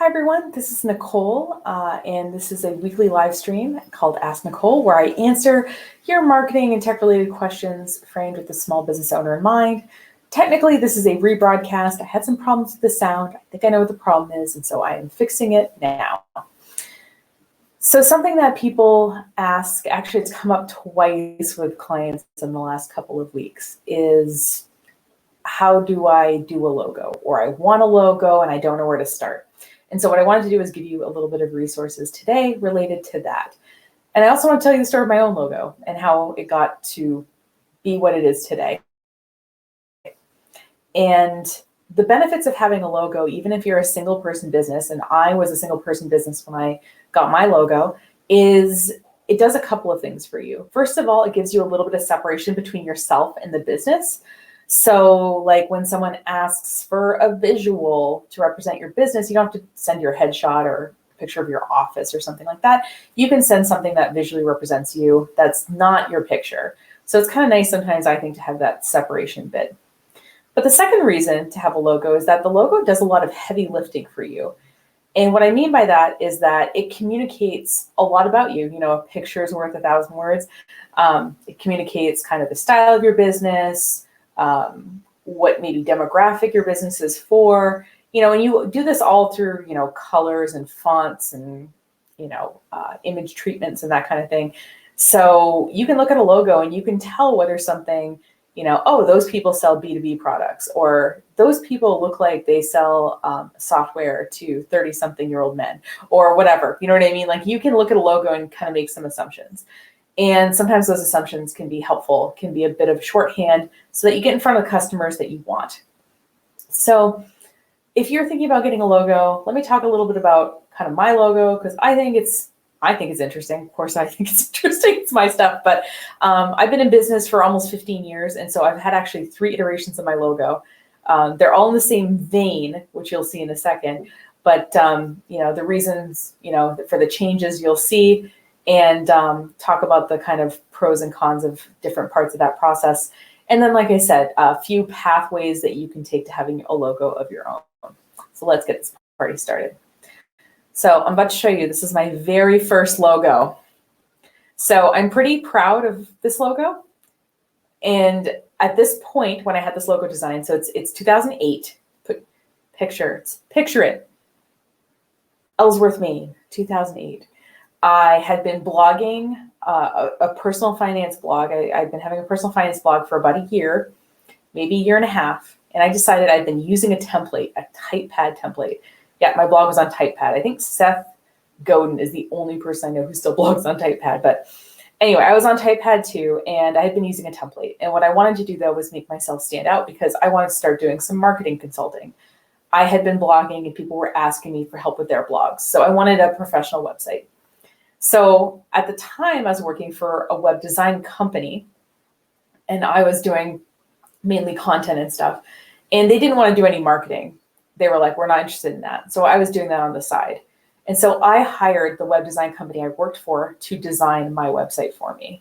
Hi everyone, this is Nicole, and this is a weekly live stream called Ask Nicole, where I answer your marketing and tech-related questions framed with the small business owner in mind. Technically, this is a rebroadcast. I had some problems with the sound. I think I know what the problem is, and so I am fixing it now. So something that people ask, actually it's come up twice with clients in the last couple of weeks, is how do I do a logo? Or I want a logo and I don't know where to start. And so what I wanted to do is give you a little bit of resources today related to that. And I also want to tell you the story of my own logo and how it got to be what it is today. And the benefits of having a logo, even if you're a single person business, and I was a single person business when I got my logo, is it does a couple of things for you. First of all, it gives you a little bit of separation between yourself and the business. So like when someone asks for a visual to represent your business, you don't have to send your headshot or a picture of your office or something like that. You can send something that visually represents you that's not your picture. So it's kind of nice sometimes, I think, to have that separation bit. But the second reason to have a logo is that the logo does a lot of heavy lifting for you. And what I mean by that is that it communicates a lot about you. You know, a picture is worth 1,000 words. It communicates kind of the style of your business, what maybe demographic your business is for, and you do this all through, colors and fonts and, image treatments and that kind of thing. So you can look at a logo and you can tell whether something, oh, those people sell B2B products, or those people look like they sell software to 30-something-year-old men, or whatever. You know what I mean? Like you can look at a logo and kind of make some assumptions. And sometimes those assumptions can be helpful, can be a bit of shorthand so that you get in front of the customers that you want. So if you're thinking about getting a logo, let me talk a little bit about kind of my logo, because I think it's interesting. Of course, I think it's interesting. It's my stuff. But I've been in business for almost 15 years. And so I've had actually 3 iterations of my logo. They're all in the same vein, which you'll see in a second. But, the reasons, for the changes you'll see, and talk about the kind of pros and cons of different parts of that process. And then, like I said, a few pathways that you can take to having a logo of your own. So let's get this party started. So I'm about to show you, this is my very first logo. So I'm pretty proud of this logo. And at this point, when I had this logo designed, so it's 2008, picture it, Ellsworth, Maine, 2008. I had been blogging a personal finance blog. I'd been having a personal finance blog for about a year, maybe a year and a half. And I decided I'd been using a template, a TypePad template. Yeah, my blog was on TypePad. I think Seth Godin is the only person I know who still blogs on TypePad. But anyway, I was on TypePad too, and I had been using a template. And what I wanted to do, though, was make myself stand out because I wanted to start doing some marketing consulting. I had been blogging and people were asking me for help with their blogs. So I wanted a professional website. So at the time, I was working for a web design company, and I was doing mainly content and stuff. And they didn't want to do any marketing. They were like, we're not interested in that. So I was doing that on the side. And so I hired the web design company I worked for to design my website for me.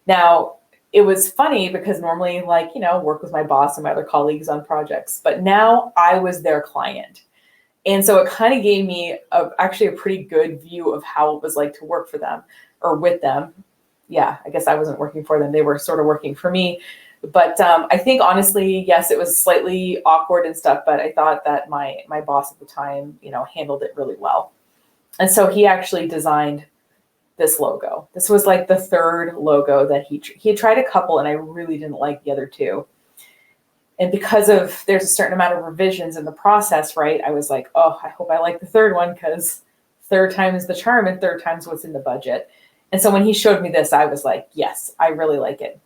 Now, it was funny because normally, work with my boss and my other colleagues on projects. But now I was their client. And so it kind of gave me actually a pretty good view of how it was like to work for them or with them. Yeah, I guess I wasn't working for them. They were sort of working for me. But I think, honestly, yes, it was slightly awkward and stuff, but I thought that my boss at the time, handled it really well. And so he actually designed this logo. This was like the 3rd logo that he had tried a couple, and I really didn't like the other 2. And because there's a certain amount of revisions in the process, right? I was like, oh, I hope I like the 3rd one, because 3rd time is the charm and 3rd time's what's in the budget. And so when he showed me this, I was like, yes, I really like it.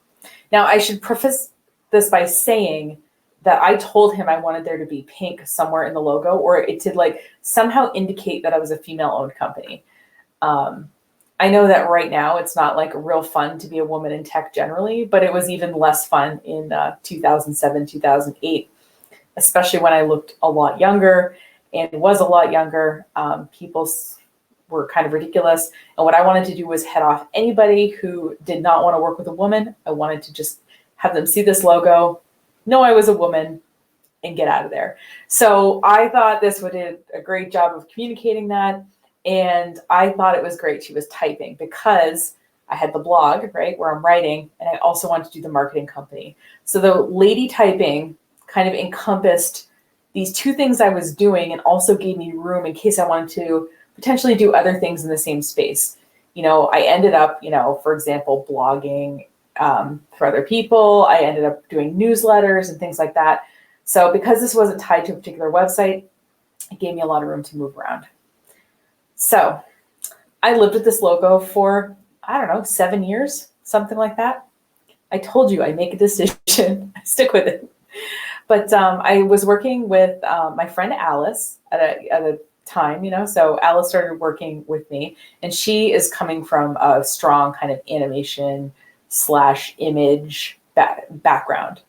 Now, I should preface this by saying that I told him I wanted there to be pink somewhere in the logo, or it to somehow indicate that I was a female-owned company. I know that right now it's not real fun to be a woman in tech generally, but it was even less fun in 2007, 2008, especially when I looked a lot younger and was a lot younger. People were kind of ridiculous. And what I wanted to do was head off anybody who did not want to work with a woman. I wanted to just have them see this logo, know I was a woman, and get out of there. So I thought this would do a great job of communicating that. And I thought it was great she was typing because I had the blog, right, where I'm writing, and I also wanted to do the marketing company. So the lady typing kind of encompassed these two things I was doing and also gave me room in case I wanted to potentially do other things in the same space. I ended up, for example, blogging for other people. I ended up doing newsletters and things like that. So because this wasn't tied to a particular website, it gave me a lot of room to move around. So I lived with this logo for, 7 years, something like that. I told you I make a decision, I stick with it. But I was working with my friend Alice at a time, so Alice started working with me, and she is coming from a strong kind of animation / image background.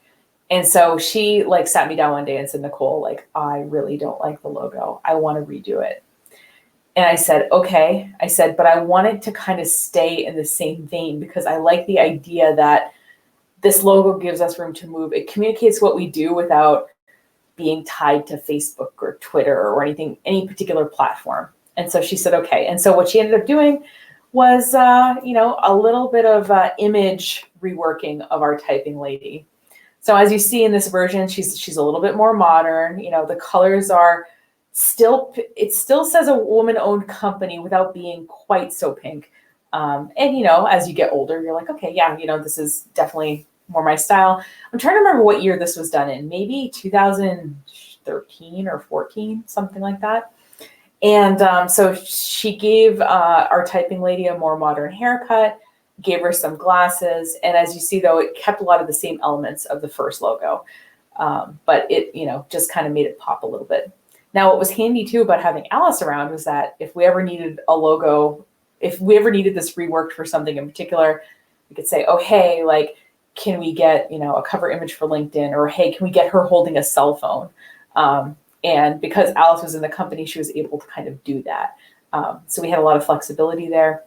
And so she sat me down one day and said, Nicole, I really don't like the logo. I want to redo it. And I said, okay. I said, but I want it to kind of stay in the same vein because I like the idea that this logo gives us room to move. It communicates what we do without being tied to Facebook or Twitter or any particular platform. And so she said, okay. And so what she ended up doing was, a little bit of image reworking of our typing lady. So as you see in this version, she's a little bit more modern. The colors are it still says a woman-owned company without being quite so pink. And, as you get older, you're like, okay, yeah, this is definitely more my style. I'm trying to remember what year this was done in, maybe 2013 or 14, something like that. And so she gave our typing lady a more modern haircut, gave her some glasses. And as you see, though, it kept a lot of the same elements of the first logo. But it, just kind of made it pop a little bit. Now, what was handy too about having Alice around was that if we ever needed a logo, if we ever needed this reworked for something in particular, we could say, oh, hey, can we get, a cover image for LinkedIn? Or, hey, can we get her holding a cell phone? And because Alice was in the company, she was able to kind of do that. So we had a lot of flexibility there.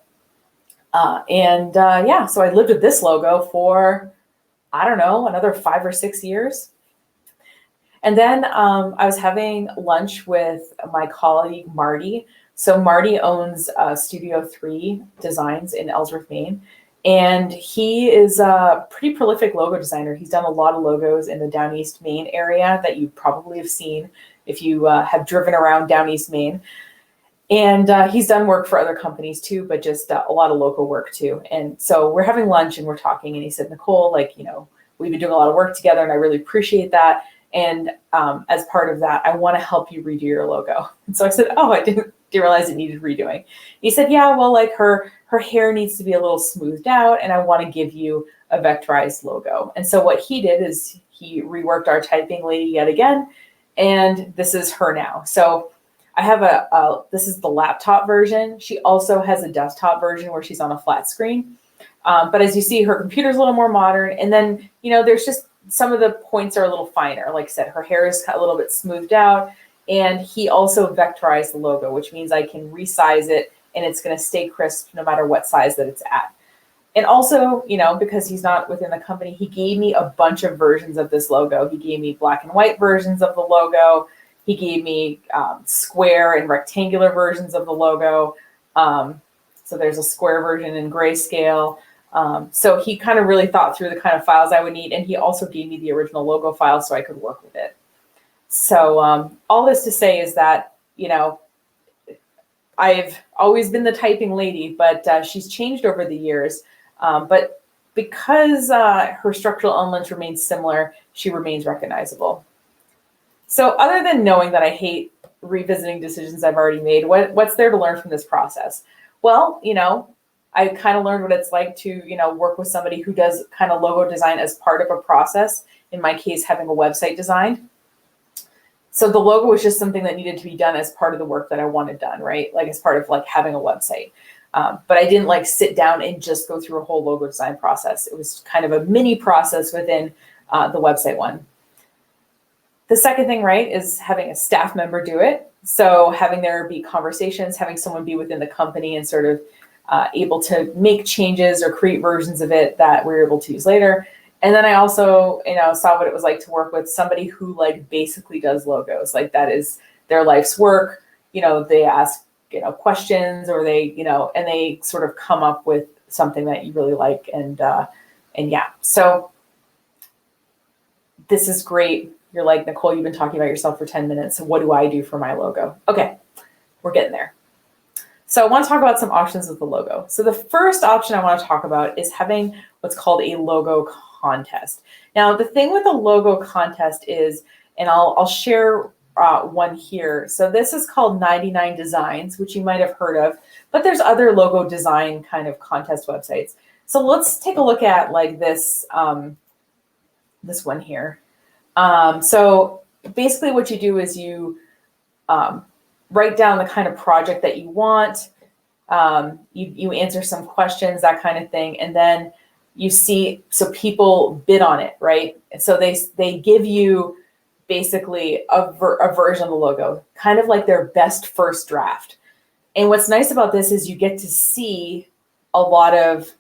So I lived with this logo for, another 5 or 6 years. And then I was having lunch with my colleague, Marty. So Marty owns Studio 3 Designs in Ellsworth, Maine. And he is a pretty prolific logo designer. He's done a lot of logos in the Down East Maine area that you probably have seen if you have driven around Down East Maine. And he's done work for other companies too, but just a lot of local work too. And so we're having lunch and we're talking, and he said, Nicole, we've been doing a lot of work together and I really appreciate that. And as part of that, I want to help you redo your logo. And so I said, oh, I didn't realize it needed redoing. He said, yeah, well, her hair needs to be a little smoothed out, and I want to give you a vectorized logo. And so what he did is he reworked our typing lady yet again, and this is her now. So I have this is the laptop version. She also has a desktop version where she's on a flat screen. But as you see, her computer's a little more modern. And then, there's just some of the points are a little finer. Like I said, her hair is a little bit smoothed out. And he also vectorized the logo, which means I can resize it and it's going to stay crisp no matter what size that it's at. And also, because he's not within the company, he gave me a bunch of versions of this logo. He gave me black and white versions of the logo. He gave me square and rectangular versions of the logo. So there's a square version in grayscale. So he kind of really thought through the kind of files I would need. And he also gave me the original logo file so I could work with it. So all this to say is that, I've always been the typing lady, but she's changed over the years. But because her structural elements remain similar, she remains recognizable. So other than knowing that I hate revisiting decisions I've already made, what's there to learn from this process? Well, I kind of learned what it's like to, work with somebody who does kind of logo design as part of a process. In my case, having a website designed. So the logo was just something that needed to be done as part of the work that I wanted done, right? As part of having a website. But I didn't sit down and just go through a whole logo design process. It was kind of a mini process within the website one. The second thing, right, is having a staff member do it. So having there be conversations, having someone be within the company and sort of able to make changes or create versions of it that we're able to use later. And then I also, saw what it was like to work with somebody who like basically does logos. Like that is their life's work. They ask, questions, or they, and they sort of come up with something that you really like. And yeah, so this is great. You're like, Nicole, you've been talking about yourself for 10 minutes. So what do I do for my logo? Okay, we're getting there. So I want to talk about some options with the logo. So the first option I want to talk about is having what's called a logo contest. Now, the thing with a logo contest is, and I'll share one here. So this is called 99 Designs, which you might have heard of, but there's other logo design kind of contest websites. So let's take a look at like this, this one here. So basically what you do is you write down the kind of project that you want. You answer some questions, that kind of thing. And then you see, so people bid on it, right? And so they give you basically a version of the logo, kind of like their best first draft. And what's nice about this is you get to see a lot of,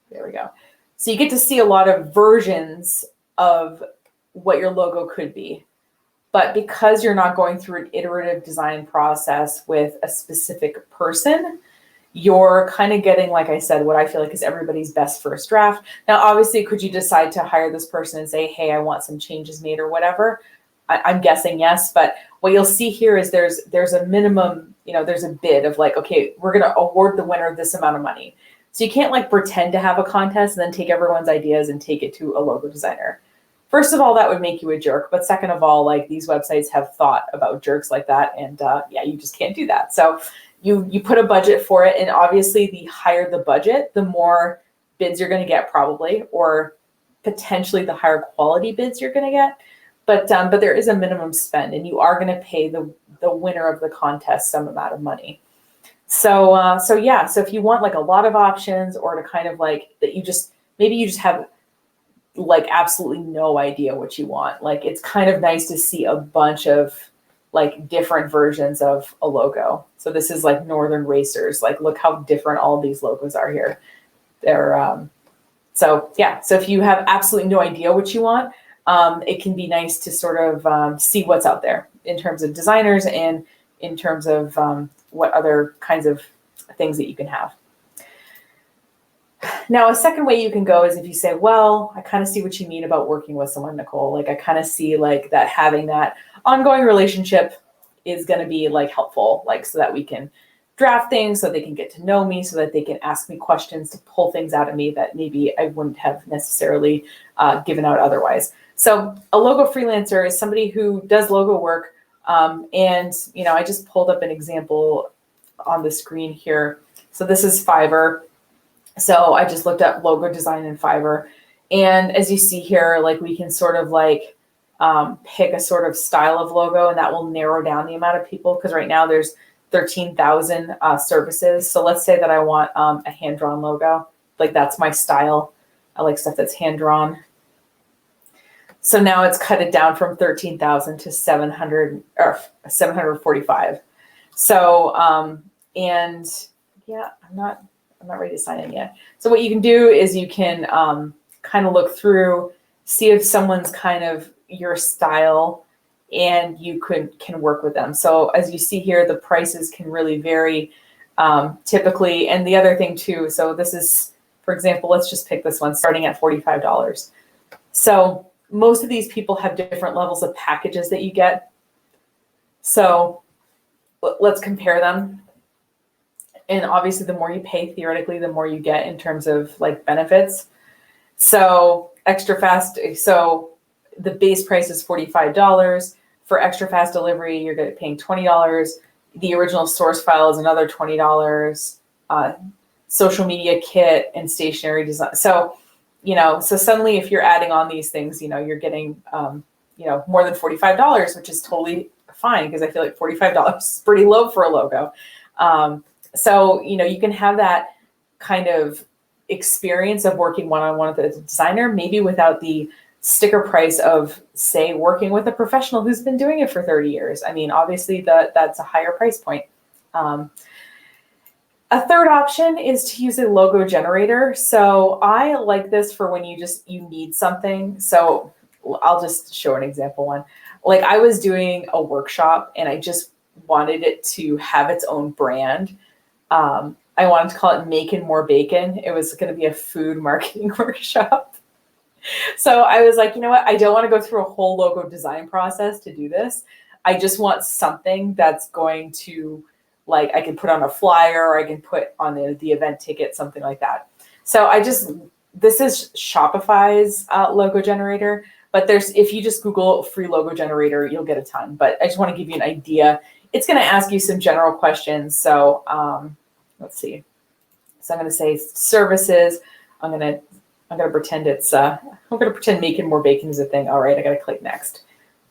there we go. So you get to see a lot of versions of what your logo could be. But because you're not going through an iterative design process with a specific person, you're kind of getting, like I said, what I feel like is everybody's best first draft. Now, obviously, could you decide to hire this person and say, hey, I want some changes made or whatever? I'm guessing yes. But what you'll see here is there's a minimum, there's a bid of like, okay, we're going to award the winner this amount of money. So you can't like pretend to have a contest and then take everyone's ideas and take it to a logo designer. First of all, that would make you a jerk. But second of all, like these websites have thought about jerks like that. And yeah, you just can't do that. So you put a budget for it. And obviously the higher the budget, the more bids you're going to get probably, or potentially the higher quality bids you're going to get. But there is a minimum spend, and you are going to pay the winner of the contest some amount of money. So yeah, so if you want like a lot of options, or to kind of like that maybe you just have like absolutely no idea what you want. Like it's kind of nice to see a bunch of like different versions of a logo. So this is like Northern Racers. Like look how different all these logos are here. They're so yeah. So if you have absolutely no idea what you want, it can be nice to sort of see what's out there in terms of designers and in terms of what other kinds of things that you can have. Now, a second way you can go is if you say, well, I kind of see what you mean about working with someone, Nicole. Like I kind of see like that having that ongoing relationship is going to be like helpful, like so that we can draft things, so they can get to know me, so that they can ask me questions to pull things out of me that maybe I wouldn't have necessarily given out otherwise. So a logo freelancer is somebody who does logo work. And, I just pulled up an example on the screen here. So this is Fiverr. So I just looked up logo design in Fiverr. And as you see here, like we can sort of like pick a sort of style of logo, and that will narrow down the amount of people, because right now there's 13,000 services. So let's say that I want a hand-drawn logo. Like that's my style. I like stuff that's hand-drawn. So now it's cut it down from 13,000 to 700 or 745. So, and yeah, I'm not ready to sign in yet. So what you can do is you can kind of look through, see if someone's kind of your style, and you can work with them. So as you see here, the prices can really vary typically. And the other thing too, so this is, for example, let's just pick this one starting at $45. So most of these people have different levels of packages that you get. So let's compare them. And obviously the more you pay, theoretically, the more you get in terms of like benefits. So extra fast, so the base price is $45. For extra fast delivery, you're going to be paying $20. The original source file is another $20. Social media kit and stationery design. So, so suddenly if you're adding on these things, you're getting, more than $45, which is totally fine, because I feel like $45 is pretty low for a logo. So, you can have that kind of experience of working one-on-one with a designer, maybe without the sticker price of, say, working with a professional who's been doing it for 30 years. I mean, obviously that's a higher price point. A third option is to use a logo generator. So I like this for when you need something. So I'll just show an example one. Like I was doing a workshop and I just wanted it to have its own brand. I wanted to call it Making More Bacon. It was going to be a food marketing workshop. So I was like, you know what? I don't want to go through a whole logo design process to do this. I just want something that's going to, like, I can put on a flyer or I can put on the event ticket, something like that. So this is Shopify's logo generator, but if you just Google free logo generator, you'll get a ton. But I just want to give you an idea. It's going to ask you some general questions. So let's see. So I'm going to say services. I'm going to pretend I'm going to pretend Making More Bacon is a thing. All right, I got to click next.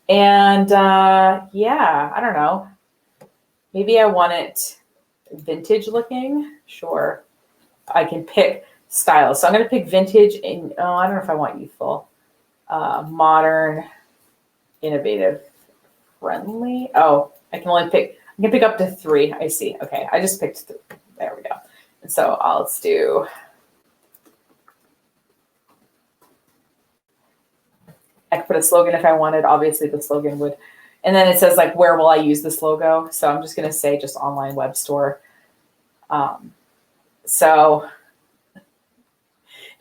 And yeah, I don't know. Maybe I want it vintage looking. Sure. I can pick styles. So I'm going to pick vintage and I don't know if I want youthful, modern, innovative, friendly. Oh, I can pick up to 3. I see. Okay. I just picked 3. There we go. And so let's do, I could put a slogan if I wanted. Obviously the slogan would, and then it says like, where will I use this logo? So I'm just going to say just online web store. So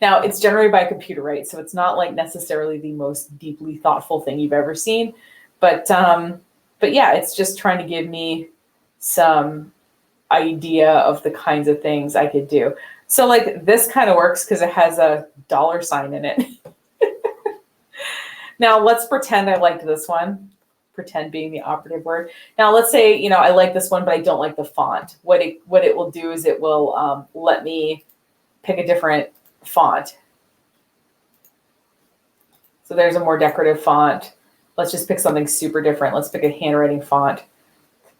now it's generated by a computer, right? So it's not like necessarily the most deeply thoughtful thing you've ever seen, but yeah, it's just trying to give me some idea of the kinds of things I could do. So like this kind of works because it has a $sign in it. Now let's pretend I liked this one. Pretend being the operative word. Now let's say, I like this one, but I don't like the font. What it will do is it will let me pick a different font. So there's a more decorative font. Let's just pick something super different. Let's pick a handwriting font.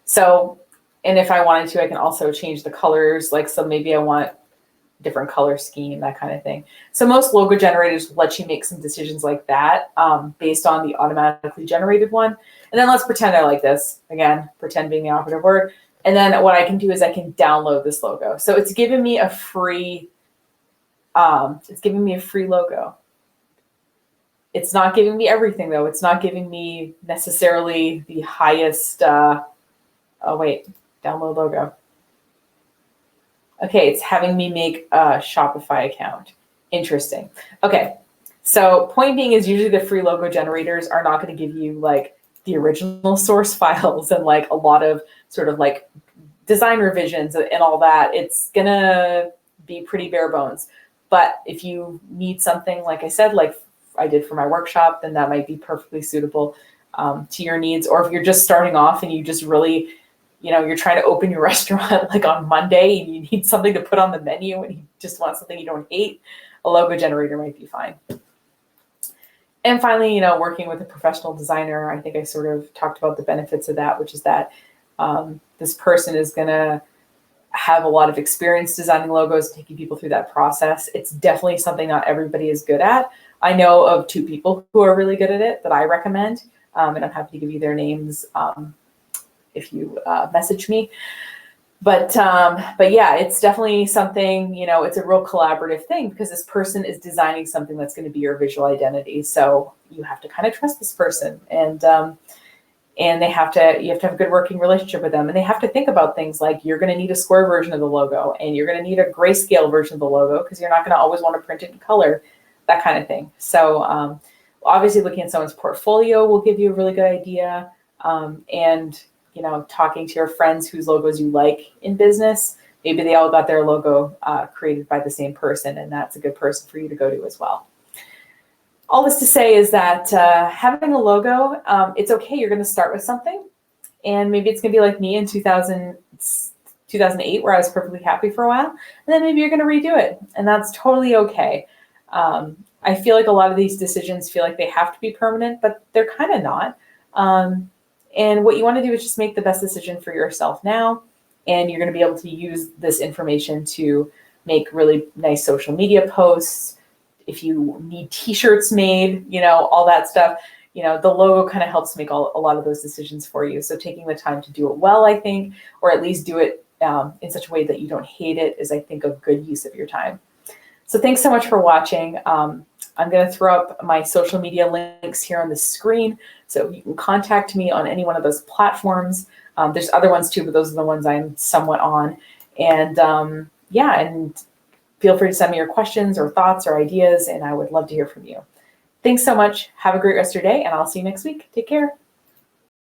So, and if I wanted to, I can also change the colors. Like, so maybe I want different color scheme, that kind of thing. So most logo generators let you make some decisions like that based on the automatically generated one. And then let's pretend I like this. Again, pretend being the operative word. And then what I can do is I can download this logo. So it's giving me a free, logo. It's not giving me everything though. It's not giving me necessarily the highest, oh wait, download logo. Okay, it's having me make a Shopify account. Interesting. Okay, so point being is usually the free logo generators are not going to give you like the original source files and like a lot of sort of like design revisions and all that. It's going to be pretty bare bones. But if you need something, like I said, like I did for my workshop, then that might be perfectly suitable to your needs. Or if you're just starting off and you just really, you're trying to open your restaurant like on Monday and you need something to put on the menu and you just want something you don't hate, a logo generator might be fine. And finally, working with a professional designer, I think I sort of talked about the benefits of that, which is that this person is going to have a lot of experience designing logos, taking people through that process. It's definitely something not everybody is good at. I know of 2 people who are really good at it that I recommend, and I'm happy to give you their names if you message me. But yeah, it's definitely something, it's a real collaborative thing because this person is designing something that's going to be your visual identity. So you have to kind of trust this person, and you have to have a good working relationship with them. And they have to think about things like you're going to need a square version of the logo and you're going to need a grayscale version of the logo because you're not going to always want to print it in color, that kind of thing. So obviously looking at someone's portfolio will give you a really good idea. And talking to your friends whose logos you like in business, maybe they all got their logo created by the same person, and that's a good person for you to go to as well. All this to say is that having a logo, it's okay. You're going to start with something, and maybe it's going to be like me in 2008, where I was perfectly happy for a while, and then maybe you're going to redo it, and that's totally okay. I feel like a lot of these decisions feel like they have to be permanent, but they're kind of not. And what you want to do is just make the best decision for yourself now. And you're going to be able to use this information to make really nice social media posts. If you need t-shirts made, all that stuff, the logo kind of helps make a lot of those decisions for you. So taking the time to do it well, I think, or at least do it in such a way that you don't hate it is, I think, a good use of your time. So thanks so much for watching. I'm going to throw up my social media links here on the screen, so you can contact me on any one of those platforms. There's other ones too, but those are the ones I'm somewhat on. And yeah, and feel free to send me your questions or thoughts or ideas, and I would love to hear from you. Thanks so much. Have a great rest of your day, and I'll see you next week. Take care.